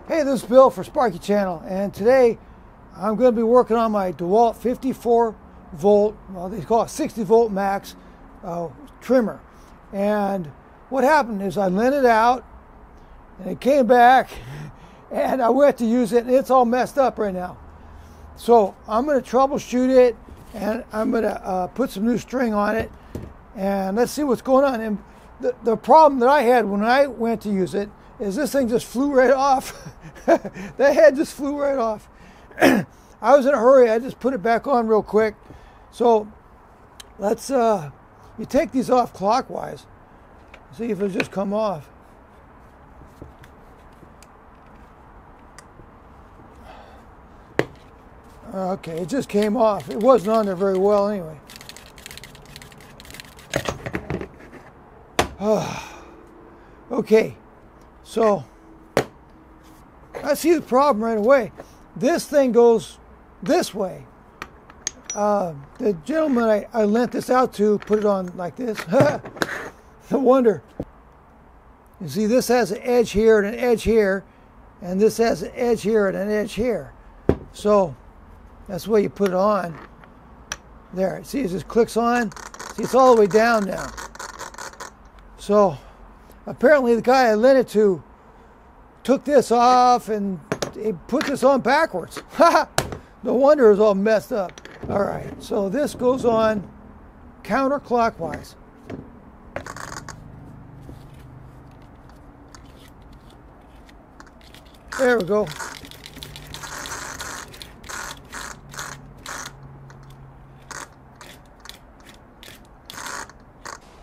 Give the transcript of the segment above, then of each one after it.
Hey, this is Bill for Sparky Channel, and today I'm going to be working on my DeWalt 54 volt, well they call it 60 volt max trimmer. And what happened is I lent it out and it came back and I went to use it and it's all messed up right now. So I'm going to troubleshoot it and I'm going to put some new string on it and let's see what's going on. And the problem that I had when I went to use it is this thing just flew right off. The head just flew right off. I was in a hurry. I just put it back on real quick. So let's, you take these off clockwise. See if it'll just come off. Okay, it just came off. It wasn't on there very well anyway. Okay, so I see the problem right away. This thing goes this way. The gentleman I lent this out to put it on like this. No wonder. You see, this has an edge here and an edge here, and this has an edge here and an edge here. So that's the way you put it on. There, see, it just clicks on. See, it's all the way down now. So apparently the guy I lent it to took this off and he put this on backwards. No wonder it was all messed up. All right, so this goes on counterclockwise. There we go.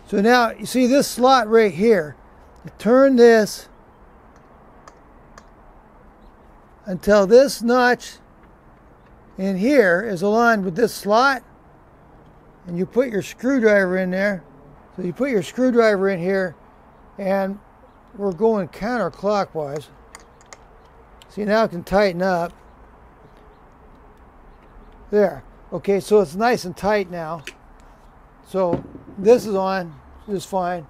So now you see this slot right here. You turn this until this notch in here is aligned with this slot, and you put your screwdriver in there. So you put your screwdriver in here and we're going counterclockwise. See, now it can tighten up. There. Okay, so it's nice and tight now. So this is on just fine.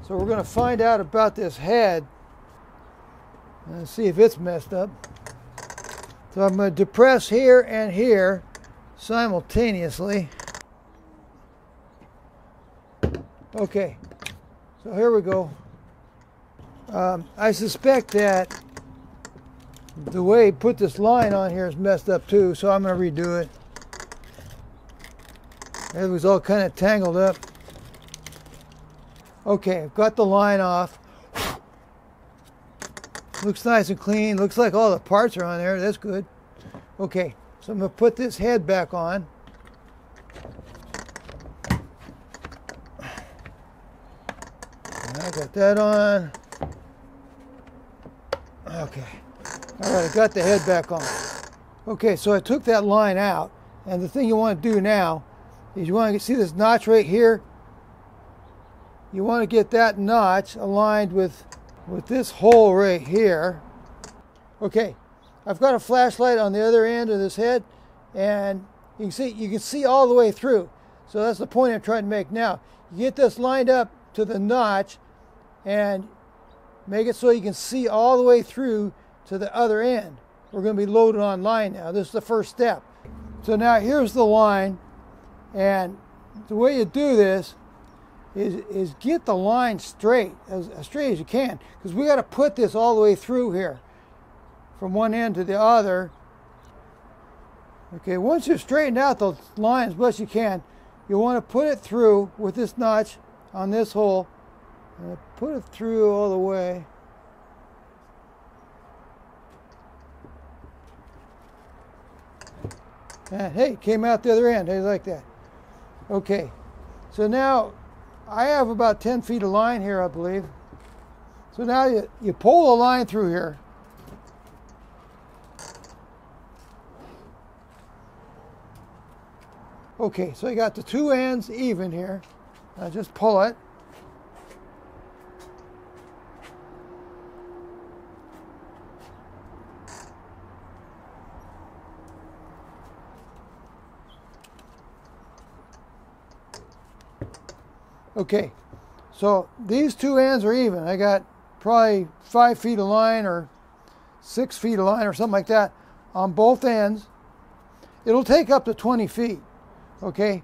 So we're going to find out about this head and see if it's messed up. So I'm going to depress here and here simultaneously. Okay, so here we go. I suspect that the way he put this line on here is messed up too, so I'm going to redo it. It was all kind of tangled up. Okay, I've got the line off. Looks nice and clean. Looks like all the parts are on there. That's good. Okay, so I'm going to put this head back on. I got that on. Okay. All right, I got the head back on. Okay, so I took that line out. And the thing you want to do now is you want to see this notch right here. You want to get that notch aligned with this hole right here. Okay, I've got a flashlight on the other end of this head, and you can see all the way through. So that's the point I'm trying to make now. You get this lined up to the notch and make it so you can see all the way through to the other end. We're going to be loaded on line now. This is the first step. So now here's the line, and the way you do this is get the line straight, as straight as you can, because we got to put this all the way through here from one end to the other. Okay, once you've straightened out the line as best you can, you want to put it through with this notch on this hole, and put it through all the way. And hey, came out the other end. Hey, like that. Okay, so now I have about 10 feet of line here, I believe. So now you pull the line through here. Okay, so you got the two ends even here. Now just pull it. Okay, so these two ends are even. I got probably 5 feet of line or 6 feet of line or something like that on both ends. It'll take up to 20 feet, okay?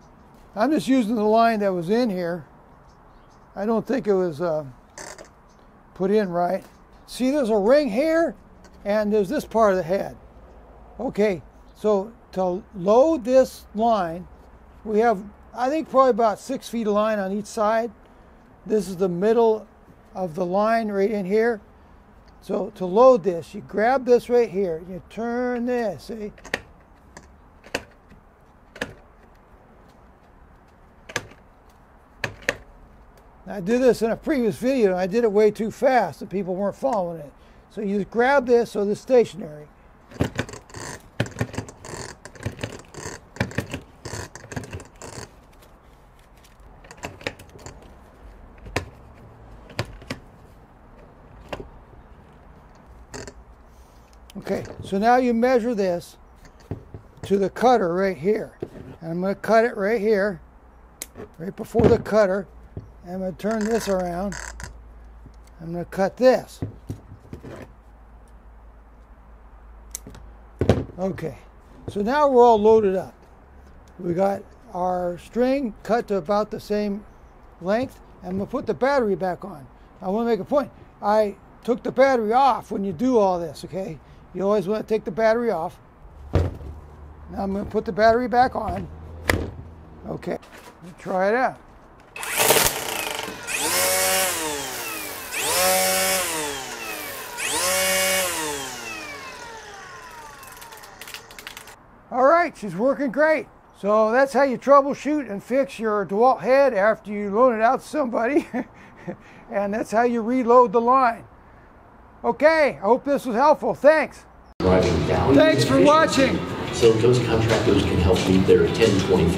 I'm just using the line that was in here. I don't think it was put in right. See, there's a ring here, and there's this part of the head. Okay, so to load this line, we have, I think, probably about 6 feet of line on each side. This is the middle of the line right in here. So to load this, you grab this right here, you turn this, see? I did this in a previous video, and I did it way too fast and people weren't following it. So you just grab this so it's stationary. Okay, so now you measure this to the cutter right here. And I'm going to cut it right here, right before the cutter. And I'm going to turn this around. I'm going to cut this. Okay, so now we're all loaded up. We got our string cut to about the same length. I'm going to put the battery back on. I want to make a point. I took the battery off when you do all this, okay? You always want to take the battery off. Now I'm going to put the battery back on. Okay, let's try it out. All right, she's working great. So that's how you troubleshoot and fix your DeWalt head after you loan it out to somebody. And that's how you reload the line. Okay, I hope this was helpful. Thanks. Driving down. Thanks for watching. So those contractors can help meet their 1025.